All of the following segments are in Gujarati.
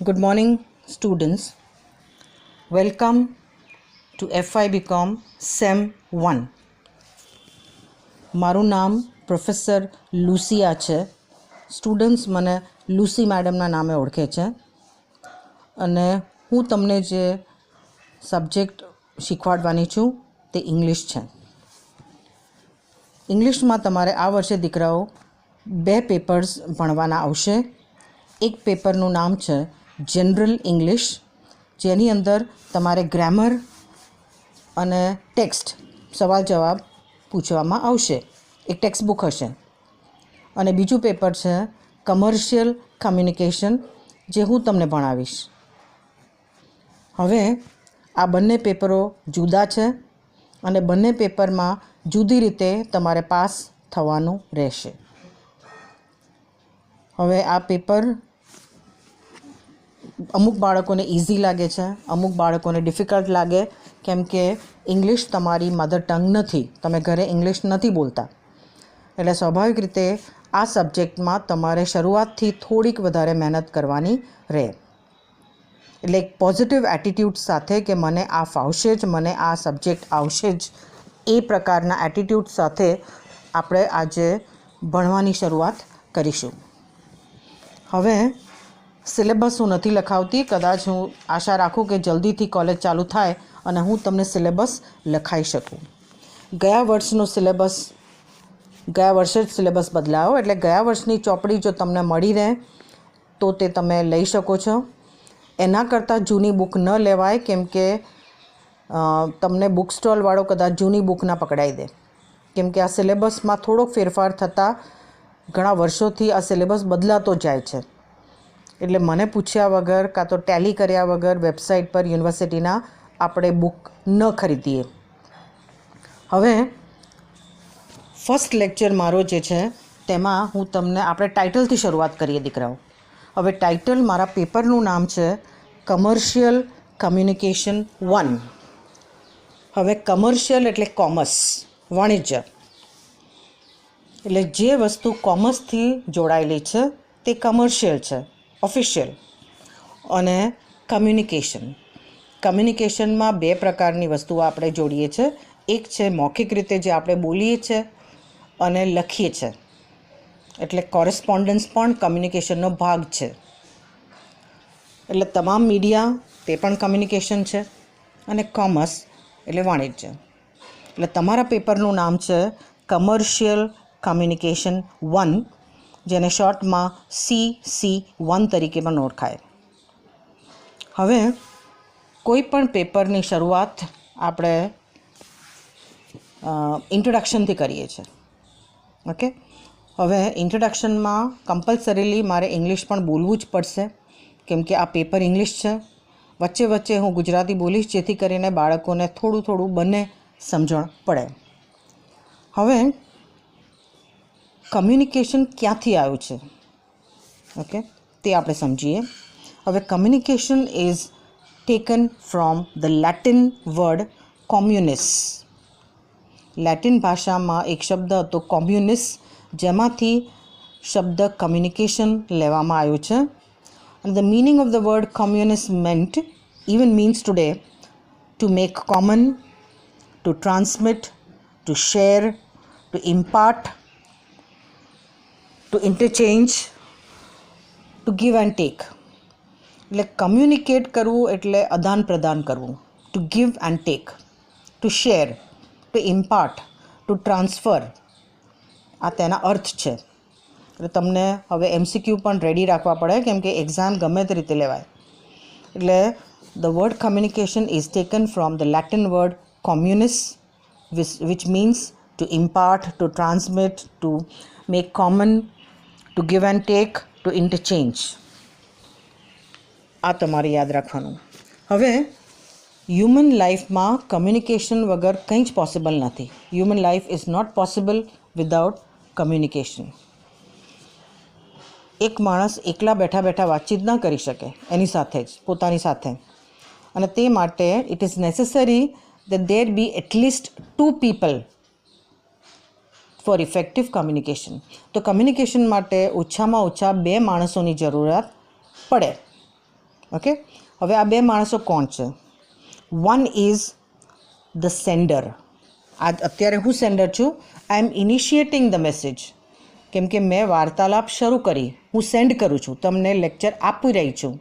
Good morning, students. Welcome to FI BCom SEM 1. મારું નામ પ્રોફેસર લુસિયા છે. સ્ટુડન્ટ્સ મને લુસી મેડમના નામે ઓળખે છે અને હું તમને જે સબ્જેક્ટ શીખવાડવાની છું તે ઇંગ્લિશ છે. ઇંગ્લિશમાં તમારે આ વર્ષે દીકરાઓ 2 પેપર્સ ભણવાના આવશે. એક પેપરનું નામ છે જનરલ ઇંગ્લિશ, જેની અંદર તમારે ગ્રામર અને ટેક્સ્ટ સવાલ જવાબ પૂછવામાં આવશે. એક ટેક્સ્ટ બુક હશે. અને બીજું પેપર છે કમર્શિયલ કમ્યુનિકેશન, જે હું તમને ભણાવીશ. હવે આ બંને પેપરો જુદા છે અને બંને પેપરમાં જુદી રીતે તમારે પાસ થવાનું રહેશે. હવે આ પેપર અમુક બાળકોને ઇઝી લાગે છે, અમુક બાળકોને ડિફિકલ્ટ લાગે, કેમ કે ઇંગ્લિશ તમારી મધર ટંગ નથી, તમે ઘરે ઇંગ્લિશ નથી બોલતા. એટલે સ્વાભાવિક રીતે આ સબ્જેક્ટમાં તમારે શરૂઆતથી થોડીક વધારે મહેનત કરવાની રહે. એટલે એક પોઝિટિવ એટીટ્યૂડ સાથે કે મને આ ફાવશે જ, મને આ સબ્જેક્ટ આવશે જ, એ પ્રકારના એટીટ્યૂડ સાથે આપણે આજે ભણવાની શરૂઆત કરીશું. હવે સિલેબસ હું નથી લખાવતી. કદાચ હું આશા રાખું કે જલ્દીથી કોલેજ ચાલુ થાય અને હું તમને સિલેબસ લખાઈ શકું. ગયા વર્ષનો સિલેબસ ગયા વર્ષે જ સિલેબસ બદલાયો, એટલે ગયા વર્ષની ચોપડી જો તમને મળી રહે તો તે તમે લઈ શકો છો. એના કરતાં જૂની બુક ન લેવાય, કેમ કે તમને બુક સ્ટોલવાળો કદાચ જૂની બુક ના પકડાઈ દે, કેમ કે આ સિલેબસમાં થોડોક ફેરફાર થતાં ઘણા વર્ષોથી આ સિલેબસ બદલાતો જાય છે. એટલે મને પૂછ્યા વગર કાં તો ટેલી કર્યા વગર વેબસાઇટ પર યુનિવર્સિટીના આપણે બુક ન ખરીદીએ. હવે ફર્સ્ટ લેક્ચર મારો જે છે તેમાં હું તમને આપણે ટાઇટલથી શરૂઆત કરીએ દીકરાઓ. હવે ટાઇટલ મારા પેપરનું નામ છે કમર્શિયલ કમ્યુનિકેશન 1. હવે કમર્શિયલ એટલે કોમર્સ, વાણિજ્ય. એટલે જે વસ્તુ કોમર્સથી જોડાયેલી છે તે કમર્શિયલ છે, ઓફિશિયલ. અને કમ્યુનિકેશનમાં 2 પ્રકારની વસ્તુઓ આપણે જોડીએ છીએ. એક છે મૌખિક રીતે જે આપણે બોલીએ છીએ અને લખીએ છીએ, એટલે કોરેસ્પોન્ડન્સ પણ કમ્યુનિકેશનનો ભાગ છે. એટલે તમામ મીડિયા તે પણ કમ્યુનિકેશન છે, અને કોમર્સ એટલે વાણિજ્ય. એટલે તમારા પેપરનું નામ છે કમર્શિયલ કમ્યુનિકેશન 1, જેને શોર્ટમાં CC1 તરીકે પણ ઓળખાય. હવે કોઈ પણ પેપરની શરૂઆત આપણે ઇન્ટ્રોડક્શનથી કરીએ છીએ. ઓકે, હવે ઇન્ટ્રોડક્શનમાં કમ્પલસરીલી મારે ઇંગ્લિશ પણ બોલવું જ પડશે, કેમ કે આ પેપર ઇંગ્લિશ છે. વચ્ચે વચ્ચે હું ગુજરાતી બોલીશ, જેથી કરીને બાળકોને થોડું બંને સમજણ પડે. હવે કમ્યુનિકેશન ક્યાંથી આવ્યું છે, ઓકે, તે આપણે સમજીએ. હવે communication is taken from the Latin word communis. Latin ભાષામાં એક શબ્દ હતો કોમ્યુનિસ, જેમાંથી શબ્દ કમ્યુનિકેશન લેવામાં આવ્યો છે. And the meaning of the word communist means today to make common, to transmit, to share, to impart, to interchange, to give and take. એટલે કમ્યુનિકેટ કરવું એટલે આદાન પ્રદાન કરવું, to give and take, to share, to impart, to transfer, આ તેના અર્થ છે. એટલે તમને હવે MCQ પણ રેડી રાખવા પડે, કેમ કે એક્ઝામ ગમે તે રીતે લેવાય. એટલે the word communication is taken from the Latin word communis, which means to impart, to transmit, to make common, to give and take, to interchange. આ તમારે યાદ રાખવાનું. હવે હ્યુમન લાઈફમાં કમ્યુનિકેશન વગર કંઈ જ પોસિબલ નથી. Human life is not possible without communication. એક માણસ એકલા બેઠા વાતચીત ન કરી શકે એની સાથે જ, પોતાની સાથે. અને તે માટે it is necessary that there be at least 2 people for effective communication. તો કમ્યુનિકેશન માટે ઓછામાં ઓછા 2 માણસોની જરૂરિયાત પડે. ઓકે, હવે આ બે માણસો કોણ છે? One is the sender. અત્યારે હું સેન્ડર છું. આઈ એમ ઇનિશિએટિંગ ધ મેસેજ. કેમ કે મેં વાર્તાલાપ શરૂ કરી, હું સેન્ડ કરું છું, તમને લેક્ચર આપી રહી છું.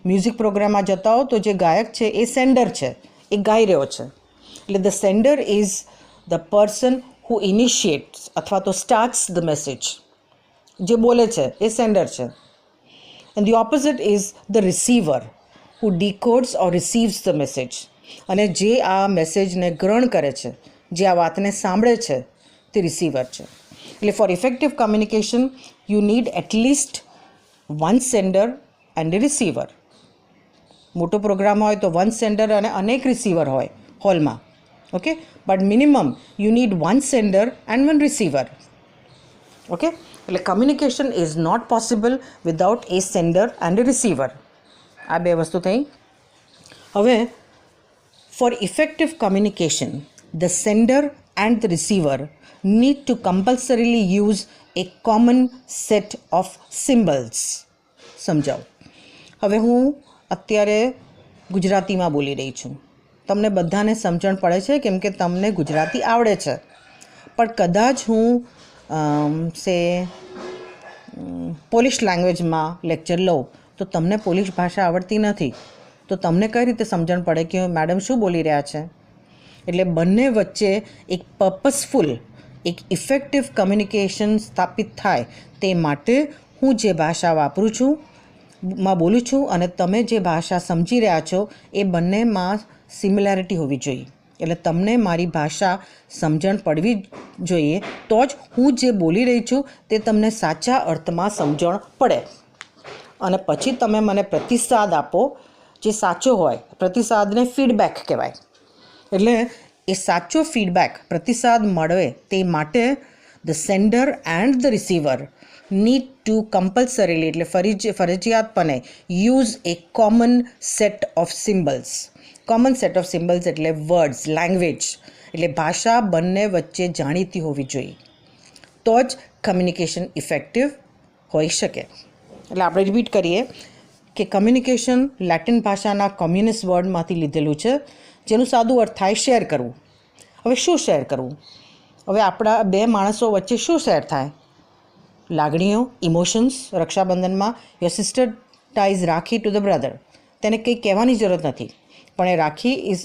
મ્યુઝિક પ્રોગ્રામમાં જતા હો તો જે ગાયક છે એ સેન્ડર છે, એ ગાઈ રહ્યો છે. એટલે the sender is the person who initiates અથવા તો સ્ટાર્ટ્સ ધ મેસેજ. જે બોલે છે એ સેન્ડર છે. And the opposite is the receiver who decodes or receives the message. અને જે આ મેસેજને ગ્રહણ કરે છે, જે આ વાતને સાંભળે છે, તે રિસીવર છે. એટલે for effective communication you need at least one sender and a receiver. મોટો પ્રોગ્રામ હોય તો વન સેન્ડર અને અનેક રિસીવર હોય હોલમાં. Okay, but minimum you need one sender and one receiver. Okay, એટલે communication is not possible without a sender and a receiver. આ બે વસ્તુ થઈ. હવે for effective communication the sender and the receiver need to compulsorily use a common set of symbols. સમજાવો. હવે હું અત્યારે ગુજરાતીમાં બોલી રહી છું. તમને બધાને સમજણ પડે છે કેમ કે તમને ગુજરાતી આવડે છે. પણ કદાચ હું પોલિશ લેંગ્વેજમાં લેક્ચર લઉં તો તમને પોલિશ ભાષા આવડતી નથી, તો તમને કઈ રીતે સમજણ પડે કે મેડમ શું બોલી રહ્યા છે? એટલે બંને વચ્ચે એક પર્પસફુલ, એક ઇફેક્ટિવ કમ્યુનિકેશન સ્થાપિત થાય તે માટે હું જે ભાષા વાપરું છું, બોલું છું અને તમે જે ભાષા સમજી રહ્યા છો એ બંનેમાં સિમિલારિટી હોવી જોઈએ. એટલે તમને મારી ભાષા સમજણ પડવી જોઈએ તો જ હું જે બોલી રહી છું તે તમને સાચા અર્થમાં સમજણ પડે. અને પછી તમે મને પ્રતિસાદ આપો જે સાચો હોય. પ્રતિસાદને ફીડબેક કહેવાય. એટલે એ સાચો ફીડબેક, પ્રતિસાદ મળે તે માટે the sender and the receiver need to compulsorily એટલે ફરજિયાતપણે use a common set of symbols. Common set of symbols એટલે વર્ડ્સ, લેંગ્વેજ એટલે ભાષા બંને વચ્ચે જાણીતી હોવી જોઈએ, તો જ કમ્યુનિકેશન ઇફેક્ટિવ હોઈ શકે. એટલે આપણે રિપીટ કરીએ કે કમ્યુનિકેશન લેટિન ભાષાના કોમ્યુનિસ્ટ વર્ડમાંથી લીધેલું છે, જેનું સાદું અર્થ થાય શેર કરવું. હવે શું શેર કરવું? હવે આપણા બે માણસો વચ્ચે શું શેર થાય? લાગણીઓ, ઇમોશન્સ. રક્ષાબંધનમાં your sister ties rakhi to the brother. તેને કંઈ કહેવાની જરૂરત નથી, પણ એ rakhi is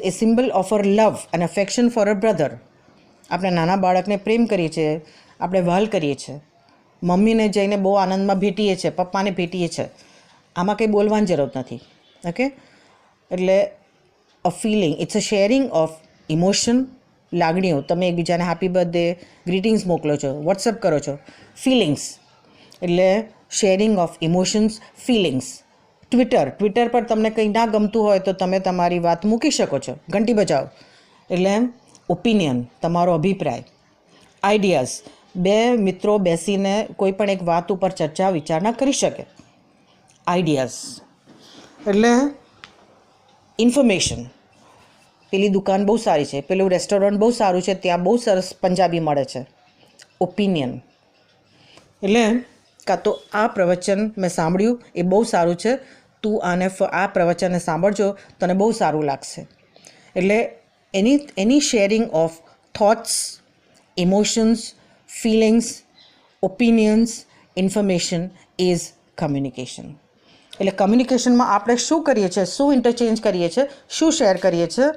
a symbol of our love and affection for our brother. આપણે નાના બાળકને પ્રેમ કરીએ છીએ, આપણે વહાલ કરીએ છીએ. મમ્મીને જઈને બહુ આનંદમાં ભેટીએ છીએ, પપ્પાને ભેટીએ છીએ. આમાં કંઈ બોલવાની જરૂરત નથી. ઓકે, એટલે a feeling, it's a sharing of emotion, લાગણીઓ. તમે એકબીજાને હેપી બર્થડે, ગ્રીટિંગ્સ મોકલો છો, વોટ્સઅપ કરો છો. ફિલિંગ્સ એટલે sharing of emotions, feelings. Twitter પર તમને કંઈ ના ગમતું હોય તો તમે તમારી વાત મૂકી શકો છો, ઘંટી બજાવો. એટલે ઓપિનિયન, તમારો અભિપ્રાય. આઈડિયાઝ, બે મિત્રો બેસીને કોઈ પણ એક વાત ઉપર ચર્ચા વિચારણા કરી શકે. આઈડિયાઝ એટલે ઇન્ફોર્મેશન. પેલી દુકાન બહુ સારી છે, પેલું રેસ્ટોરન્ટ બહુ સારું છે, ત્યાં બહુ સરસ પંજાબી મળે છે. ઓપિનિયન એટલે કાં તો આ પ્રવચન મેં સાંભળ્યું, એ બહુ સારું છે, તું આ પ્રવચનને સાંભળજો, તને બહુ સારું લાગશે. એટલે any sharing of thoughts, emotions, feelings, opinions, information is communication. એટલે કમ્યુનિકેશનમાં આપણે શું કરીએ છીએ, શું ઇન્ટરચેન્જ કરીએ છીએ, શું શેર કરીએ છીએ?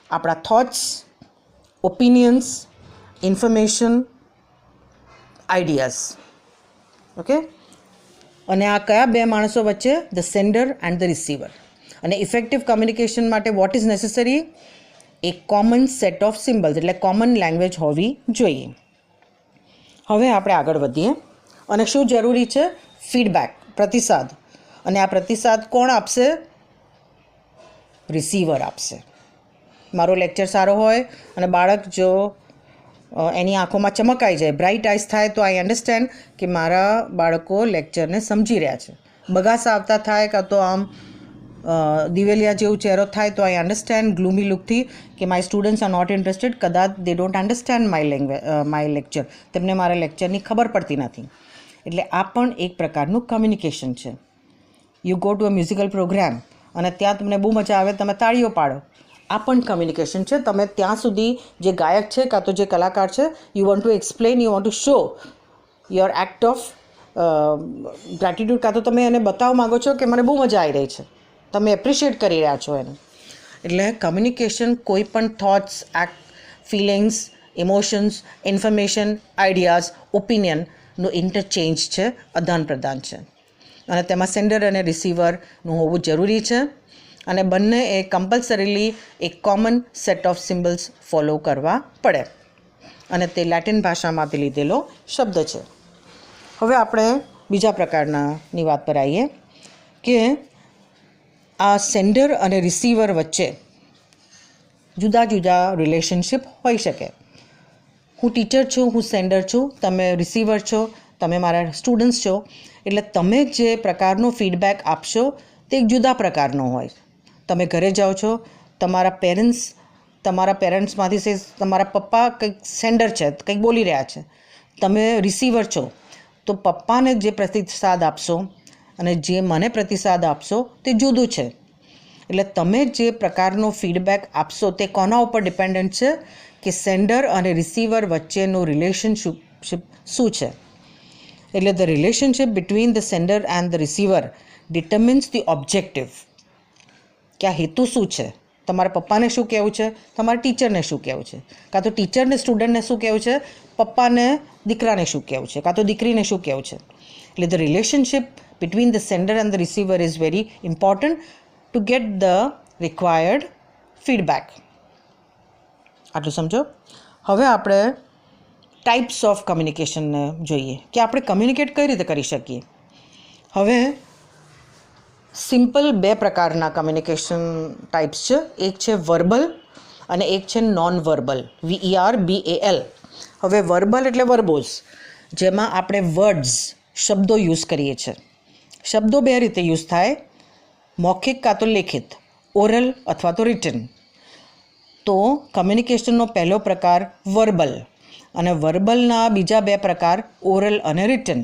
આપણા thoughts, opinions, information, ideas. Okay, અને આ કયા બે માણસો વચ્ચે? The sender and the receiver. અને ઇફેક્ટિવ કમ્યુનિકેશન માટે what is necessary? A common set of symbols એટલે કોમન લેંગ્વેજ હોવી જોઈએ. હવે આપણે આગળ વધીએ. અને શું જરૂરી છે? ફીડબેક, પ્રતિસાદ. અને આ પ્રતિસાદ કોણ આપશે? રિસીવર આપશે. મારો લેક્ચર સારો હોય અને બાળક જો એની આંખોમાં ચમક આવી જાય, બ્રાઇટ આઈસ થાય, તો આઈ અન્ડરસ્ટેન્ડ કે મારા બાળકો લેક્ચરને સમજી રહ્યા છે. બગાસ આવતા થાય કાં તો આમ દિવેલિયા જેવું ચહેરો થાય તો આઈ અન્ડરસ્ટેન્ડ ગ્લુમી લુકથી કે my students are not interested. કદાચ they don't understand my lecture, તેમને મારા લેક્ચરની ખબર પડતી નથી. એટલે આ પણ એક પ્રકારનું કમ્યુનિકેશન છે. You go to a musical programme અને ત્યાં તમને બહુ મજા આવે, તમે તાળીઓ પાડો, આ પણ કમ્યુનિકેશન છે. તમે ત્યાં સુધી જે ગાયક છે કાં તો જે કલાકાર છે, you want two explain, you want to show your act of gratitude, કાં તો તમે એને બતાવવા માગો છો કે મને બહુ મજા આવી રહી છે, તમે એપ્રિશિએટ કરી રહ્યા છો એને. એટલે કમ્યુનિકેશન કોઈ પણ thoughts, act, feelings, emotions, information, ideas, ઓપિનિયનનું ઇન્ટરચેન્જ છે, આદાન પ્રદાન છે. અને તેમાં સેન્ડર અને રિસીવરનું હોવું જરૂરી છે. અને બંને એ કમ્પલસરીલી એક common set of symbols follow કરવા પડે. અને તે લેટિન ભાષામાંથી લીધેલો શબ્દ છે. હવે આપણે બીજા પ્રકારની વાત પર આવીએ કે આ સેન્ડર અને રિસીવર વચ્ચે જુદા જુદા રિલેશનશિપ હોઈ શકે. હું ટીચર છું, હું સેન્ડર છું, તમે રિસીવર છો, તમે મારા સ્ટુડન્ટ્સ છો. એટલે તમે જે પ્રકારનો ફીડબેક આપશો તે એક જુદા પ્રકારનો હોય. તમે ઘરે જાઓ છો, તમારા પેરેન્ટ્સમાંથી તમારા પપ્પા કંઈક સેન્ડર છે, કંઈક બોલી રહ્યા છે, તમે રિસીવર છો, તો પપ્પાને જે પ્રતિસાદ આપશો અને જે મને પ્રતિસાદ આપશો તે જુદું છે. એટલે તમે જે પ્રકારનો ફીડબેક આપશો તે કોના ઉપર ડિપેન્ડન્ટ છે કે સેન્ડર અને રિસીવર વચ્ચેનું રિલેશનશિપ શું છે. એટલે the relationship between the sender and the receiver determines the objective, કે આ હેતુ શું છે. તમારા પપ્પાને શું કહેવું છે, તમારા ટીચરને શું કહેવું છે, કાં તો ટીચરને સ્ટુડન્ટને શું કહેવું છે, પપ્પાને દીકરાને શું કહેવું છે, કાં તો દીકરીને શું કહેવું છે. એટલે the relationship between the sender and the receiver is very important to get the required feedback. આટલું સમજો. હવે આપણે ટાઈપ્સ ઓફ કમ્યુનિકેશનને જોઈએ કે આપણે કમ્યુનિકેટ કઈ રીતે કરી શકીએ. હવે સિમ્પલ બે પ્રકારના કમ્યુનિકેશન ટાઈપ્સ છે. એક છે વર્બલ અને એક છે નોન વર્બલ, VERBAL. હવે વર્બલ એટલે વર્બોઝ, જેમાં આપણે વર્ડ્સ, શબ્દો યુઝ કરીએ છીએ. શબ્દો બે રીતે યુઝ થાય, મૌખિક કાં તો લેખિત, ઓરલ અથવા તો રિટન. તો કમ્યુનિકેશનનો પહેલો પ્રકાર વર્બલ અને વર્બલના બીજા બે પ્રકાર ઓરલ અને રિટન.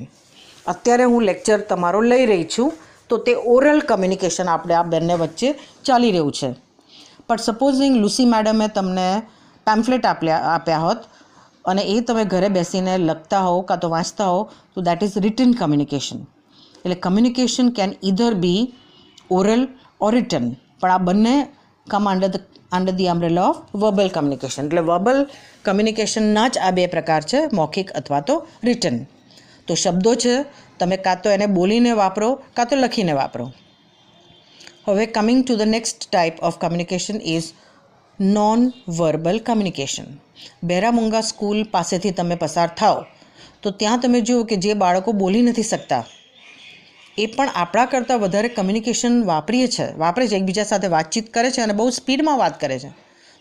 અત્યારે હું લેક્ચર તમારો લઈ રહી છું તો તે ઓરલ કમ્યુનિકેશન આપણે આ બંને વચ્ચે ચાલી રહ્યું છે. પણ સપોઝિંગ લુસી મેડમે તમને પેમ્ફલેટ આપ્યા હોત અને એ તમે ઘરે બેસીને લખતા હો કાં તો વાંચતા હો, તો દેટ ઇઝ રિટન કમ્યુનિકેશન. એટલે communication can either be oral or written, પણ આ બંને come under the umbrella of verbal communication. એટલે વર્બલ કમ્યુનિકેશનના જ આ બે પ્રકાર છે, મૌખિક અથવા તો રિટન. તો શબ્દો છે, તમે કાં તો એને બોલીને વાપરો કાં તો લખીને વાપરો. હવે coming to the next type of communication is non verbal communication. બેરામુંગા સ્કૂલ પાસેથી તમે પસાર થાઓ તો ત્યાં તમે જુઓ કે જે બાળકો બોલી નથી શકતા એ પણ આપણા કરતાં વધારે કમ્યુનિકેશન વાપરે છે, એકબીજા સાથે વાતચીત કરે છે અને બહુ સ્પીડમાં વાત કરે છે.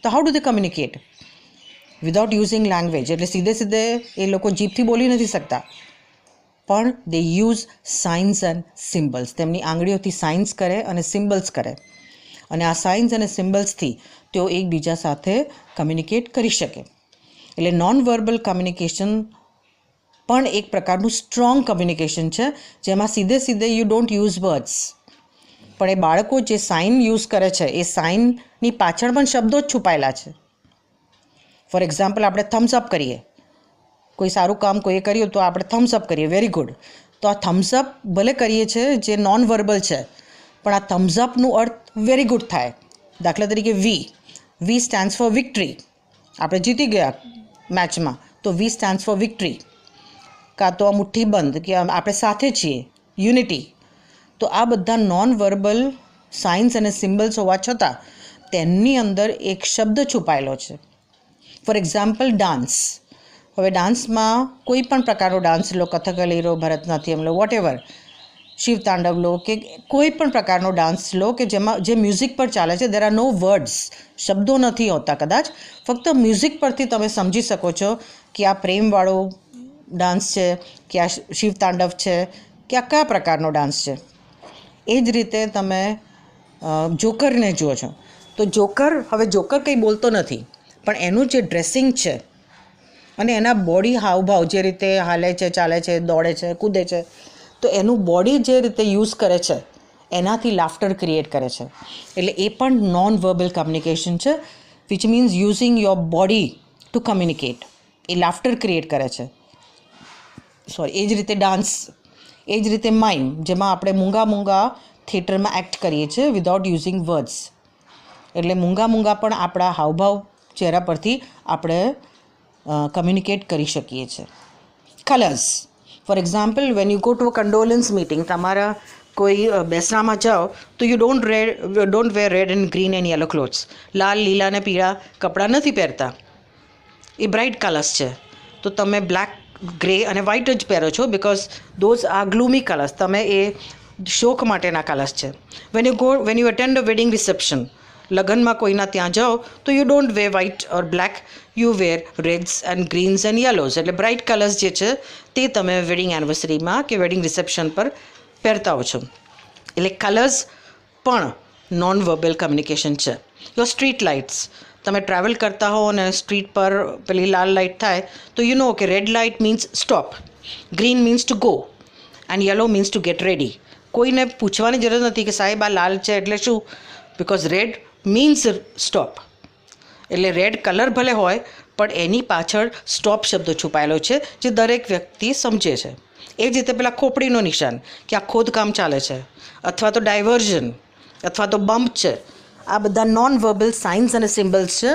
તો how do they communicate without using language? એટલે સીધે એ લોકો જીભથી બોલી નથી શકતા, પણ દે યુઝ સાઇન્સ એન્ડ સિમ્બલ્સ. તેમની આંગળીઓથી સાઇન્સ કરે અને સિમ્બલ્સ કરે, અને આ સાઇન્સ અને સિમ્બલ્સથી તેઓ એકબીજા સાથે કમ્યુનિકેટ કરી શકે. એટલે નોન વર્બલ કમ્યુનિકેશન પણ એક પ્રકારનું સ્ટ્રોંગ કમ્યુનિકેશન છે, જેમાં સીધે યુ ડોન્ટ યુઝ વર્ડ્સ, પણ એ બાળકો જે સાઇન યુઝ કરે છે એ સાઇનની પાછળ પણ શબ્દો જ છુપાયેલા છે. ફોર એક્ઝામ્પલ, આપણે થમ્સઅપ કરીએ, કોઈ સારું કામ કોઈએ કર્યું તો આપણે થમ્સઅપ કરીએ, વેરી ગુડ. તો આ થમ્સઅપ ભલે કરીએ છીએ જે નોન વર્બલ છે, પણ આ થમ્સઅપનું અર્થ વેરી ગુડ થાય. દાખલા તરીકે વી સ્ટેન્ડ્સ ફોર વિક્ટરી. આપણે જીતી ગયા મેચમાં તો વી સ્ટેન્ડ્સ ફોર વિક્ટરી. કાં તો આ મુઠ્ઠી બંધ કે આપણે સાથે છીએ, યુનિટી. તો આ બધા નોન વર્બલ સાઇન્સ અને સિમ્બલ્સ હોવા છતાં તેમની અંદર એક શબ્દ છુપાયેલો છે. For example, dance. હવે ડાન્સમાં કોઈ પણ પ્રકારનો ડાન્સ લો, કથકલી લો, ભરતનાટ્યમ લો, વોટેવર, શિવતાંડવ લો, કે કોઈ પણ પ્રકારનો ડાન્સ લો કે જેમાં જે મ્યુઝિક પર ચાલે છે, દેર આર નો વર્ડ્સ, શબ્દો નથી હોતા કદાચ, ફક્ત મ્યુઝિક પરથી તમે સમજી શકો છો કે આ પ્રેમવાળો ડાન્સ છે કે આ શિવતાંડવ છે કે આ કયા પ્રકારનો ડાન્સ છે. એ જ રીતે તમે જોકરને જુઓ છો તો જોકર કંઈ બોલતો નથી, પણ એનું જે ડ્રેસિંગ છે અને એના બોડી હાવભાવ જે રીતે હાલે છે, ચાલે છે, દોડે છે, કૂદે છે, તો એનું બોડી જે રીતે યુઝ કરે છે એનાથી લાફ્ટર ક્રિએટ કરે છે. એટલે એ પણ નોન વર્બલ કમ્યુનિકેશન છે, which means using your body to communicate. એ લાફ્ટર ક્રિએટ કરે છે. એ જ રીતે ડાન્સ, એ જ રીતે માઇમ, જેમાં આપણે મૂંગા થિયેટરમાં એક્ટ કરીએ છીએ વિધાઉટ યુઝિંગ વર્ડ્સ. એટલે મૂંગા પણ આપણા હાવભાવ ચહેરા પરથી આપણે કમ્યુનિકેટ કરી શકીએ છીએ. Colours, for example when you go to a condolence meeting, તમારા કોઈ બેસણામાં જાઓ તો you don't wear red and green and yellow clothes. લાલ, લીલા અને પીળા કપડાં નથી પહેરતા, એ બ્રાઇટ કલર્સ છે. તો તમે બ્લેક, ગ્રે અને વ્હાઇટ જ પહેરો છો because those are gloomy colours. તમે એ શોક માટેના કલર્સ છે. When you attend a wedding reception, લગ્નમાં કોઈના ત્યાં જાઓ તો you don't wear white or black, you wear reds and greens and yellows. એટલે બ્રાઇટ કલર્સ જે છે તે તમે વેડિંગ એનિવર્સરીમાં કે વેડિંગ રિસેપ્શન પર પહેરતા હો છો. એટલે કલર્સ પણ નોન વર્બલ કમ્યુનિકેશન છે. યોર સ્ટ્રીટ લાઇટ્સ, તમે ટ્રાવેલ કરતા હો અને સ્ટ્રીટ પર પેલી લાલ લાઇટ થાય તો યુ નો કે red light means stop, green means to go and yellow means to gate ready. કોઈને પૂછવાની જરૂર નથી કે સાહેબ આ લાલ છે એટલે શું, બિકોઝ રેડ મીન્સ સ્ટોપ. એટલે રેડ કલર ભલે હોય પણ એની પાછળ સ્ટોપ શબ્દ છુપાયેલો છે જે દરેક વ્યક્તિ સમજે છે. એ જ રીતે પેલા ખોપડીનો નિશાન કે આ ખોદકામ ચાલે છે, અથવા તો ડાયવર્ઝન, અથવા તો બમ્પ છે. આ બધા નોન વર્બલ સાઇન્સ અને સિમ્બલ્સ છે,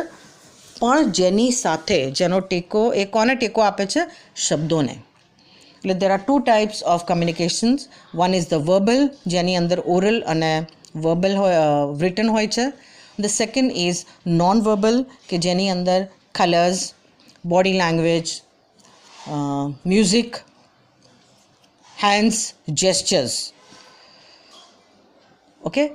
પણ જેની સાથે જેનો ટેકો, એ કોને ટેકો આપે છે? શબ્દોને. એટલે there are 2 types of communications. One is the verbal, જેની અંદર ઓરલ અને વર્બલ રિટન હોય છે. The second is non verbal, કે જેની અંદર colours, body language, music, hands, gestures. Okay,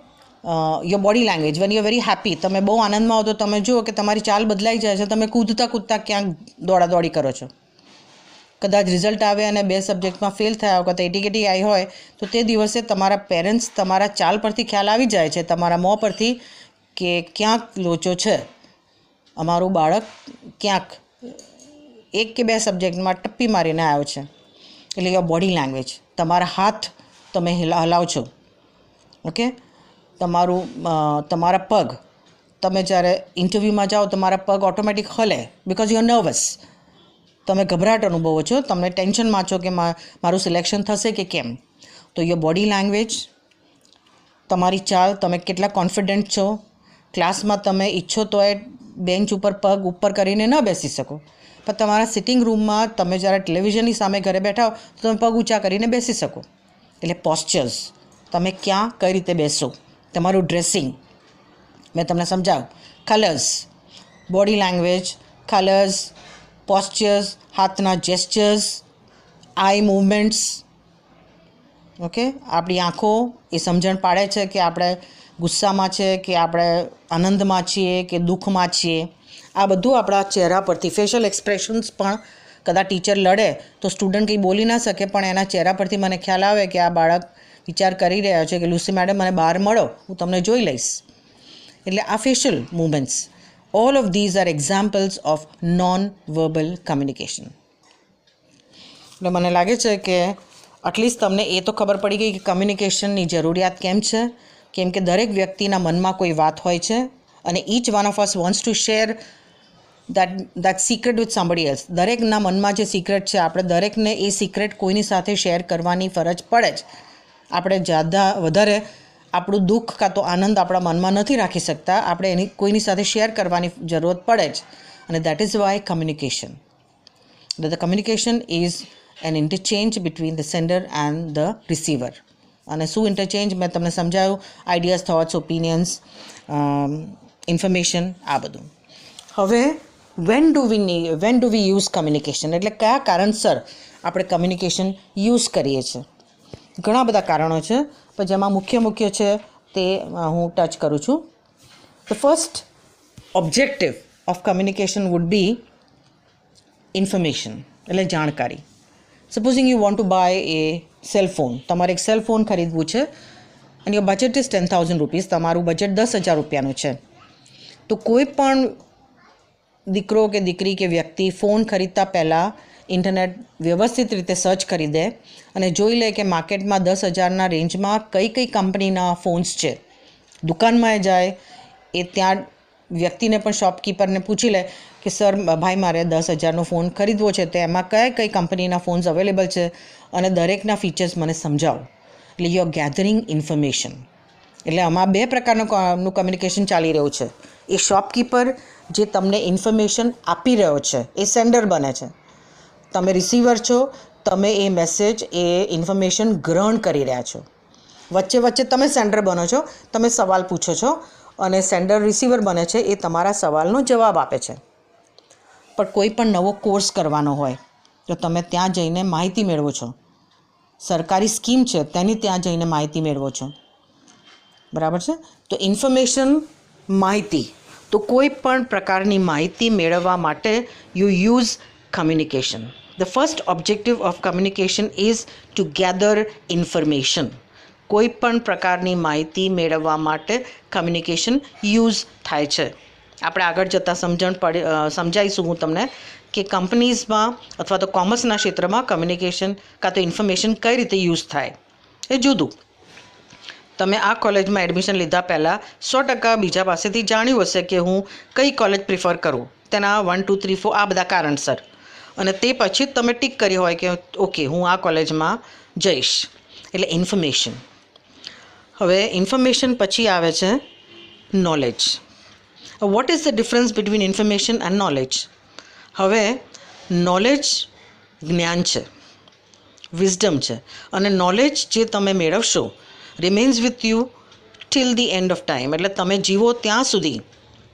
your body language, when you are very happy, તમે બહુ આનંદમાં હો તો તમે જુઓ કે તમારી ચાલ બદલાઈ જાય છે, તમે કૂદતા ક્યાંક દોડાદોડી કરો છો. કદાચ રિઝલ્ટ આવે અને 2 સબ્જેક્ટમાં ફેલ થયા વખતે એટીકેટી આવી હોય તો તે દિવસે તમારા પેરેન્ટ્સ તમારા ચાલ પરથી ખ્યાલ આવી જાય છે, તમારા મોં પરથી, કે ક્યાંક લોચો છે, અમારું બાળક ક્યાંક 1 કે 2 સબ્જેક્ટમાં ટપ્પી મારીને આવ્યો છે. એટલે યોર બોડી લેંગ્વેજ, તમારા હાથ તમે હલાવો છો. ઓકે, તમારા પગ, તમે જ્યારે ઇન્ટરવ્યૂમાં જાઓ તમારા પગ ઓટોમેટિક હલે બિકોઝ યુ આર નર્વસ. તમે ગભરાટ અનુભવો છો, તમે ટેન્શનમાં છો કે મારું સિલેક્શન થશે કે કેમ. તો યોર બોડી લેંગ્વેજ, તમારી ચાલ, તમે કેટલા કોન્ફિડન્ટ છો. ક્લાસમાં તમે ઈચ્છો તો એ બેન્ચ ઉપર પગ ઉપર કરીને ન બેસી શકો, પણ તમારા સિટિંગ રૂમમાં તમે જ્યારે ટેલિવિઝનની સામે ઘરે બેઠા હો તો તમે પગ ઊંચા કરીને બેસી શકો. એટલે પોસ્ચર્સ, તમે ક્યાં કઈ રીતે બેસો, તમારું ડ્રેસિંગ મેં તમને સમજાવ્યું. કલર્સ, બોડી લેંગ્વેજ, કલર્સ, પોસ્ચર્સ, હાથના જેસ્ચર્સ, આઈ મૂવમેન્ટ્સ. ઓકે, આપણી આંખો એ સમજણ પાડે છે કે આપણે ગુસ્સામાં છે કે આપણે આનંદમાં છીએ કે દુઃખમાં છીએ. આ બધું આપણા ચહેરા પરથી, ફેશિયલ એક્સપ્રેશન્સ પણ, કદાચ ટીચર લડે તો સ્ટુડન્ટ કંઈ બોલી ના શકે પણ એના ચહેરા પરથી મને ખ્યાલ આવે કે આ બાળક વિચાર કરી રહ્યા છે કે લુસી મેડમ મને બહાર મળો, હું તમને જોઈ લઈશ. એટલે આ facial movements, all of these are examples of non verbal communication. એટલે મને લાગે છે કે એટલીસ્ટ તમને એ તો ખબર પડી ગઈ કે કમ્યુનિકેશનની જરૂરિયાત કેમ છે. કેમ કે દરેક વ્યક્તિના મનમાં કોઈ વાત હોય છે અને each one of us wants to share that secret with somebody else. દરેકના મનમાં જે સિક્રેટ છે, આપણે દરેકને એ સિક્રેટ કોઈની સાથે શેર કરવાની ફરજ પડે જ. આપણે વધારે આપણું દુઃખ કાં તો આનંદ આપણા મનમાં નથી રાખી શકતા, આપણે કોઈની સાથે શેર કરવાની જરૂરત પડે જ. અને that is why communication. The communication is an interchange between the sender and the receiver. અને શું ઇન્ટરચેન્જ મેં તમને સમજાવ્યું, આઈડિયાઝ, થોટ્સ, ઓપિનિયન્સ, ઇન્ફોર્મેશન, આ બધું. હવે when do we use communication, એટલે કયા કારણસર આપણે કમ્યુનિકેશન યુઝ કરીએ છીએ. ઘણા બધા કારણો છે, પણ જેમાં મુખ્ય છે તે હું ટચ કરું છું. The first objective of communication would be information, એટલે જાણકારી. Supposing you want to buy a cell phone, તમારે એક સેલ ફોન ખરીદવું છે અને યોર બજેટ ઇઝ 10,000 રૂપીઝ, તમારું બજેટ 10,000 રૂપિયાનું છે. તો કોઈ પણ દીકરો કે દીકરી કે વ્યક્તિ ફોન ખરીદતા પહેલાં ઇન્ટરનેટ વ્યવસ્થિત રીતે સર્ચ કરી દે અને જોઈ લે કે માર્કેટમાં 10,000ના રેન્જમાં કઈ કઈ કંપનીના ફોન્સ છે. દુકાનમાં જાય એ ત્યાં વ્યક્તિને પણ શોપકીપરને પૂછી લે કે સર ભાઈ મારે 10,000નો ફોન ખરીદવો છે, તો એમાં કઈ કંપનીના ફોન્સ અવેલેબલ છે અને દરેકના ફીચર્સ મને સમજાવો. એટલે યુ આર ગેધરિંગ ઇન્ફોર્મેશન. એટલે આમાં 2 પ્રકારનું કમ્યુનિકેશન ચાલી રહ્યું છે. એ શોપકીપર જે તમને ઇન્ફોર્મેશન આપી રહ્યો છે એ સેન્ડર બને છે. તમે રિસીવર છો, તમે એ મેસેજ એ ઇન્ફોર્મેશન ગ્રહણ કરી રહ્યા છો. વચ્ચે વચ્ચે તમે સેન્ડર બનો છો, તમે સવાલ પૂછો છો અને સેન્ડર રિસીવર બને છે, એ તમારા સવાલનો જવાબ આપે છે. પણ કોઈ પણ નવો કોર્સ કરવાનો હોય તો તમે ત્યાં જઈને માહિતી મેળવો છો. સરકારી સ્કીમ છે તેની ત્યાં જઈને માહિતી મેળવો છો. બરાબર છે. તો ઇન્ફોર્મેશન, માહિતી, તો કોઈ પણ પ્રકારની માહિતી મેળવવા માટે you use communication. The first objective of communication is to gather information. કોઈ પણ પ્રકારની માહિતી મેળવવા માટે કમ્યુનિકેશન યુઝ થાય છે. આપણે આગળ જતાં સમજાવીશું હું તમને કે કંપનીઝમાં અથવા તો કોમર્સના ક્ષેત્રમાં કમ્યુનિકેશન કાં તો ઇન્ફોર્મેશન કઈ રીતે યુઝ થાય એ જુદું. તમે આ કોલેજમાં એડમિશન લીધા પહેલાં 100% બીજા પાસેથી જાણ્યું હશે કે હું કઈ કોલેજ પ્રિફર કરું, તેના 1, 2, 3, 4 આ બધા કારણસર, અને તે પછી તમે ટીક કરી હોય કે ઓકે હું આ કોલેજમાં જઈશ. એટલે ઇન્ફોર્મેશન. હવે ઇન્ફોર્મેશન પછી આવે છે knowledge. What is the difference between information and knowledge? હવે નોલેજ જ્ઞાન છે, વિઝડમ છે, અને નોલેજ જે તમે મેળવશો remains with you till the end of time. એટલે તમે જીવો ત્યાં સુધી,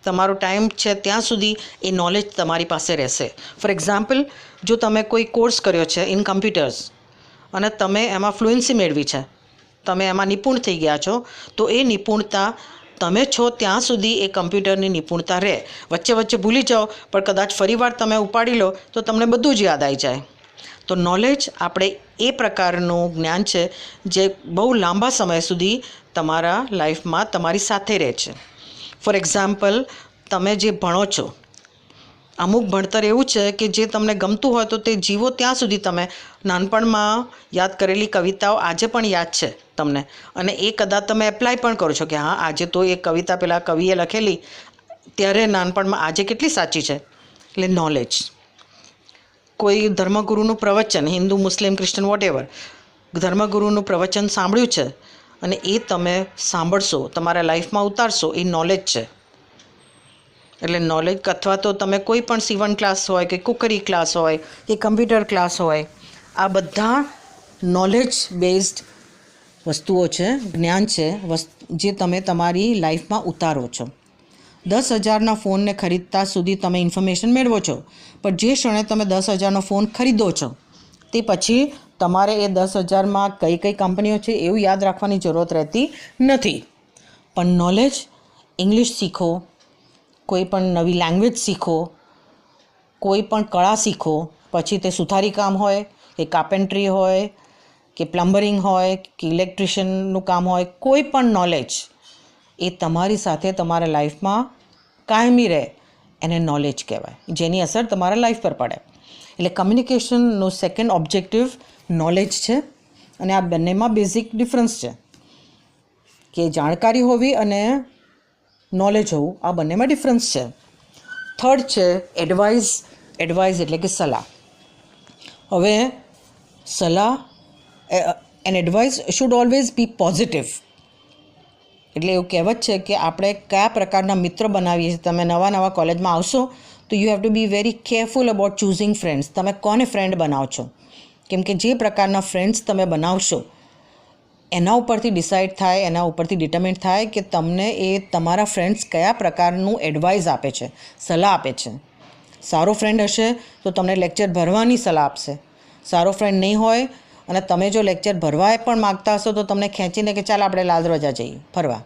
તમારો ટાઈમ છે ત્યાં સુધી એ નોલેજ તમારી પાસે રહેશે. ફોર એક્ઝામ્પલ, જો તમે કોઈ કોર્સ કર્યો છે ઇન કમ્પ્યુટર્સ અને તમે એમાં ફ્લુએન્સી મેળવી છે, તમે એમાં નિપુણ થઈ ગયા છો, તો એ નિપુણતા તમે છો ત્યાં સુધી એ કમ્પ્યુટરની નિપુણતા રહે. વચ્ચે વચ્ચે ભૂલી જાઓ પણ કદાચ ફરીવાર તમે ઉપાડી લો તો તમને બધું જ યાદ આવી જાય. તો નોલેજ આપણે એ પ્રકારનું જ્ઞાન છે જે બહુ લાંબા સમય સુધી તમારા લાઈફમાં તમારી સાથે રહે છે. ફોર એક્ઝામ્પલ, તમે જે ભણો છો, અમુક ભણતર એવું છે કે જે તમને ગમતું હોય તો તે જીવો ત્યાં સુધી તમે નાનપણમાં યાદ કરેલી કવિતાઓ આજે પણ યાદ છે તમને, અને એ કદાચ તમે એપ્લાય પણ કરો છો કે હા આજે તો એ કવિતા પેલા કવિએ લખેલી ત્યારે નાનપણમાં આજે કેટલી સાચી છે. એટલે નોલેજ. કોઈ ધર્મગુરુનું પ્રવચન, હિન્દુ, મુસ્લિમ, ક્રિશ્ચન, વોટેવર, ધર્મગુરુનું પ્રવચન સાંભળ્યું છે અને એ તમે સાંભળશો, તમારા લાઈફમાં ઉતારશો, એ નોલેજ છે. એટલે નોલેજ. અથવા તો તમે કોઈ પણ સીવણ ક્લાસ હોય કે કુકરી ક્લાસ હોય કે કમ્પ્યુટર ક્લાસ હોય, આ બધા નોલેજ બેઝડ વસ્તુઓ છે, જ્ઞાન છે, જે તમે તમારી લાઈફમાં ઉતારો છો. 10,000ના ફોનને ખરીદતા સુધી તમે ઇન્ફોર્મેશન મેળવો છો, પણ જે ક્ષણે તમે 10,000નો ફોન ખરીદો છો તે પછી તમારે એ 10,000માં કઈ કઈ કંપનીઓ છે એવું યાદ રાખવાની જરૂરત રહેતી નથી. પણ નોલેજ, ઇંગ્લિશ શીખો, કોઈ પણ નવી લેંગ્વેજ શીખો, કોઈ પણ કળા શીખો, પછી તે સુથારી કામ હોય કે કાર્પેન્ટ્રી હોય કે પ્લમ્બરિંગ હોય કે ઇલેક્ટ્રિશિયનનું કામ હોય, કોઈ પણ નોલેજ એ તમારી સાથે તમારા લાઈફમાં કાયમી રહે એને નોલેજ કહેવાય, જેની અસર તમારા લાઈફ પર પડે. એટલે કમ્યુનિકેશનનો સેકન્ડ ઓબ્જેક્ટિવ નોલેજ છે, અને આ બંનેમાં બેઝિક ડિફરન્સ છે કે જાણકારી હોવી અને નોલેજ હોવું, આ બંનેમાં ડિફરન્સ છે. થર્ડ છે એડવાઇસ. એડવાઇસ એટલે કે સલાહ. હવે સલાહ and advice should always B positive. એટલે એવું કહેવત છે કે આપણે કયા પ્રકારના મિત્ર બનાવીએ છીએ. તમે નવા નવા કોલેજમાં આવશો તો you have to be very careful about choosing friends. તમે કોને ફ્રેન્ડ બનાવો છો, કેમ કે જે પ્રકારના ફ્રેન્ડ્સ તમે બનાવશો એના ઉપરથી ડિસાઇડ થાય, એના ઉપરથી ડિટરમિન થાય કે તમને એ તમારા ફ્રેન્ડ્સ કયા પ્રકારનું એડવાઇસ આપે છે, સલાહ આપે છે. સારો ફ્રેન્ડ હશે તો તમને લેક્ચર ભરવાની સલાહ આપશે. સારો ફ્રેન્ડ નહીં હોય અને તમે જો લેક્ચર ભરવા પણ માગતા હશો તો તમને ખેંચીને કે ચાલ આપણે લાલ દરવાજા જઈએ ફરવા,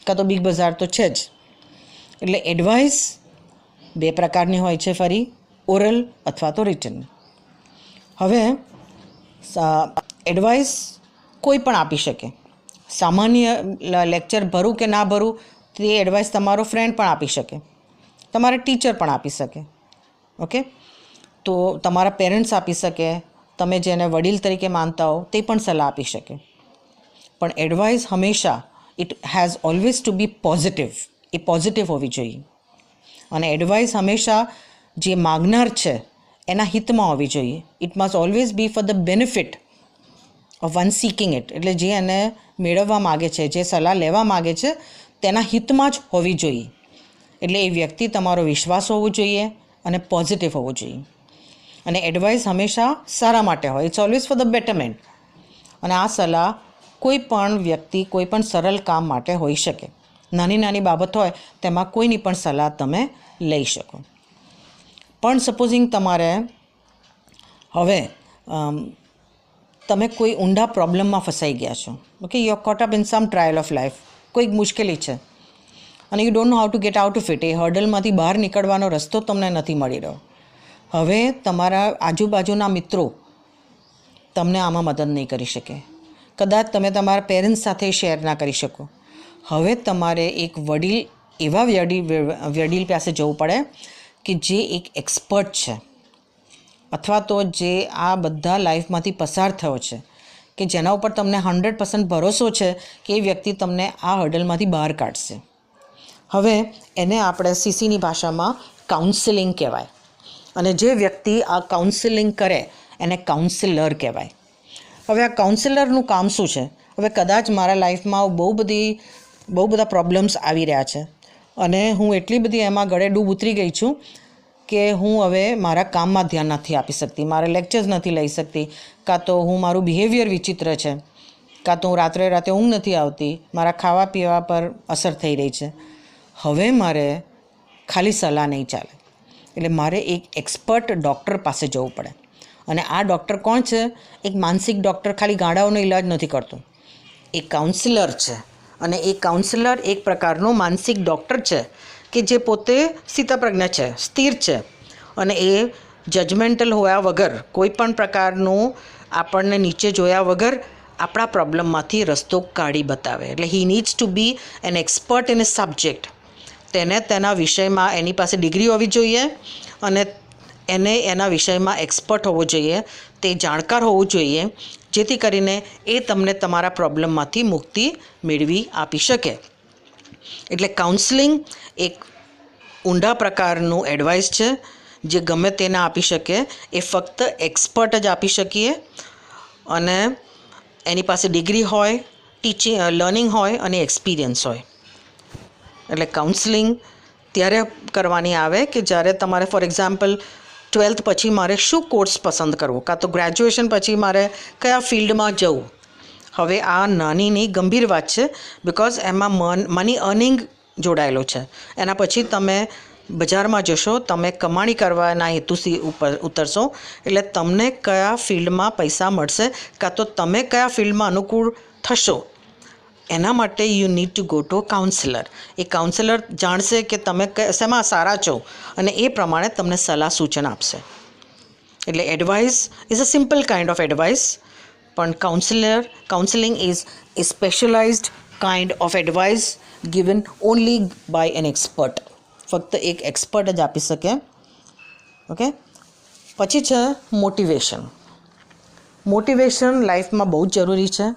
કાં તો બિગ બજાર તો છે જ. એટલે એડવાઇસ 2 પ્રકારની હોય છે ફરી, ઓરલ અથવા તો રિટન. હવે એડવાઇસ કોઈ પણ આપી શકે. સામાન્ય લેક્ચર ભરું કે ના ભરું તે એડવાઇસ તમારો ફ્રેન્ડ પણ આપી શકે, તમારા ટીચર પણ આપી શકે. ઓકે. તો તમારા પેરેન્ટ્સ આપી શકે, તમે જેને વડીલ તરીકે માનતા હો તે પણ સલાહ આપી શકે. પણ એડવાઇસ હંમેશા it has always to be positive, એ પોઝિટિવ હોવી જોઈએ. અને એડવાઇસ હંમેશા જે માગનાર છે એના હિતમાં હોવી જોઈએ. It must always be for the benefit of one seeking it. એટલે જે એને મેળવવા માગે છે, જે સલાહ લેવા માગે છે તેના હિતમાં જ હોવી જોઈએ. એટલે એ વ્યક્તિ તમારો વિશ્વાસ હોવો જોઈએ અને પોઝિટિવ હોવો જોઈએ. અને એડવાઇસ હંમેશા સારા માટે હોય. It's always for the betterment. અને આ સલાહ કોઈ પણ વ્યક્તિ કોઈ પણ સરળ કામ માટે હોઈ શકે. નાની નાની બાબત હોય તેમાં કોઈની પણ સલાહ તમે લઈ શકો. પણ સપોઝિંગ તમારે હવે તમે કોઈ ઊંડા પ્રોબ્લેમમાં ફસાઈ ગયા છો. Okay, you are caught up in some trial of life. કોઈક મુશ્કેલી છે અને you don't know how to get out of it. એ હર્ડલમાંથી બહાર નીકળવાનો રસ્તો તમને નથી મળી રહ્યો. હવે તમારા આજુબાજુના મિત્રો તમને આમાં મદદ નહીં કરી શકે. કદાચ તમે તમારા પેરેન્ટ્સ સાથે શેર ના કરી શકો. હવે તમારે એક એવા વડીલ પાસે જવું પડે કે જે એક એક્સપર્ટ છે, અથવા તો જે આ બધા લાઈફમાંથી પસાર થયો છે, કે જેના ઉપર તમને 100% ભરોસો છે કે એ વ્યક્તિ તમને આ હર્ડલમાંથી બહાર કાઢશે. હવે એને આપણે સીસીની ભાષામાં કાઉન્સેલિંગ કહેવાય. અને જે વ્યક્તિ આ કાઉન્સેલિંગ કરે એને કાઉન્સિલર કહેવાય. હવે આ કાઉન્સિલરનું કામ શું છે? હવે કદાચ મારા લાઈફમાં બહુ બધા પ્રોબ્લેમ્સ આવી રહ્યા છે અને હું એટલી બધી એમાં ગળે ડૂબ ઉતરી ગઈ છું કે હું હવે મારા કામમાં ધ્યાન નથી આપી શકતી, મારા લેક્ચર્સ નથી લઈ શકતી, કાં તો મારું બિહેવિયર વિચિત્ર છે, કાં તો રાત્રે ઊંઘ નથી આવતી, મારા ખાવા પીવા પર અસર થઈ રહી છે. હવે મારે ખાલી સલાહ નહીં ચાલે. એટલે મારે એક એક્સપર્ટ ડૉક્ટર પાસે જવું પડે. અને આ ડૉક્ટર કોણ છે? એક માનસિક ડૉક્ટર ખાલી ગાંડાઓનો ઈલાજ નથી કરતો. એ કાઉન્સિલર છે. અને એ કાઉન્સિલર એક પ્રકારનો માનસિક ડૉક્ટર છે કે જે પોતે સ્થિતપ્રજ્ઞ છે, સ્થિર છે, અને એ જજમેન્ટલ હોયા વગર, કોઈ પણ પ્રકારનું આપણને નીચે જોયા વગર આપણા પ્રોબ્લેમમાંથી રસ્તો કાઢી બતાવે. એટલે he needs to be an expert in a subject. તેને તેના વિષયમાં એની પાસે ડિગ્રી હોવી જોઈએ અને એને એના વિષયમાં એક્સપર્ટ હોવો જોઈએ, તે જાણકાર હોવું જોઈએ, જેથી કરીને એ તમને તમારા પ્રોબ્લેમમાંથી મુક્તિ મેળવી આપી શકે. એટલે કાઉન્સલિંગ એક ઊંડા પ્રકારનું એડવાઇસ છે જે ગમે તેને આપી શકે. એ ફક્ત એક્સપર્ટ જ આપી શકીએ અને એની પાસે ડિગ્રી હોય, લર્નિંગ હોય અને એક્સપિરિયન્સ હોય. એટલે કાઉન્સલિંગ ત્યારે કરવાની આવે કે જ્યારે તમારે ફોર એક્ઝામ્પલ 12th પછી મારે શું કોર્સ પસંદ કરવો, કાં તો ગ્રેજ્યુએશન પછી મારે કયા ફિલ્ડમાં જવું. હવે આ નાની ગંભીર વાત છે, બિકોઝ એમાં મની અર્નિંગ જોડાયેલો છે. એના પછી તમે બજારમાં જશો, તમે કમાણી કરવાના હેતુથી ઉતરશો, એટલે તમને કયા ફિલ્ડમાં પૈસા મળશે, કાં તો તમે કયા ફિલ્ડમાં અનુકૂળ થશો, એના માટે you need to go to counsellor. એ કાઉન્સિલર જાણશે કે તમે શેમાં સારા છો અને એ પ્રમાણે તમને સલાહ સૂચન આપશે. એટલે advice is a simple kind of advice, પણ counselling is a specialised kind of advice given only by an expert. ફક્ત એક એક્સપર્ટ જ આપી શકે. ઓકે, પછી છે મોટિવેશન. મોટિવેશન લાઈફમાં બહુ જ જરૂરી છે.